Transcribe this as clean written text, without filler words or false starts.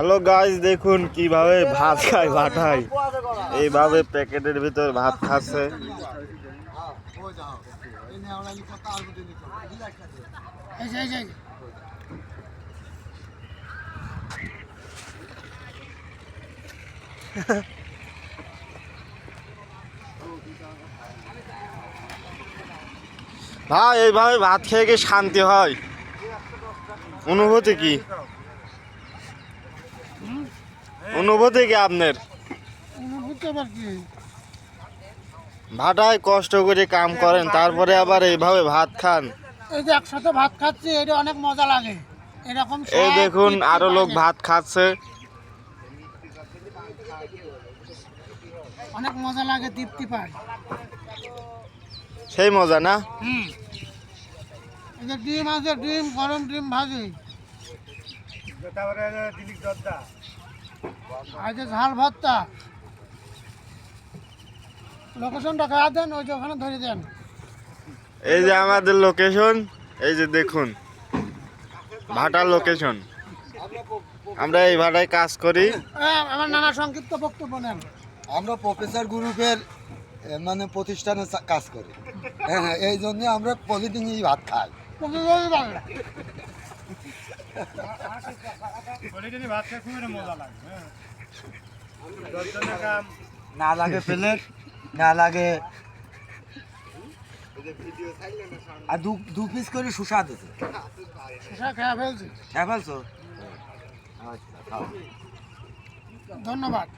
Hello guys, দেখুন কিভাবে ভাত খায় ভাটায়। এইভাবে প্যাকেটের ভিতর ভাত খাচ্ছে। ভাই, এইভাবে ভাত খেয়ে কি শান্তি হয়? অনুভূতি কি? অনুভূতি কি আপনার? ভাটায় কষ্ট করে কাম করেন, তারপরে আবার এইভাবে ভাত খান। এই যে একসাথে ভাত খাচ্ছি, এটা অনেক মজা লাগে। এরকম এই দেখুন আরো লোক ভাত খাচ্ছে। অনেক মজা লাগে, তৃপ্তি পায়। সেই মজা না? এই যে ডিম আছে, ডিম গরম ডিম ভাজি, আর যে ঝাল ভর্তা। লোকেশনটা খাওয়া দেন, ওই যে ওখানে ধরে দেন। এই যে আমাদের লোকেশন, এই যে দেখুন ভাটার লোকেশন। আমরা এই ভাটায় কাজ করি। আমার নানা সংক্ষিপ্ত বক্তব্য নেন। আমরা প্রফেসর গ্রুপের মানে প্রতিষ্ঠানে কাজ করি। হ্যাঁ, এই জন্য আমরা প্রতিদিনই ভাত খাই। না লাগে প্লেট, না লাগে আর দু পিস করে সুস্বাদ আছে। খেয়ে ফেলছি। খেয়ে ফেলছো? ধন্যবাদ।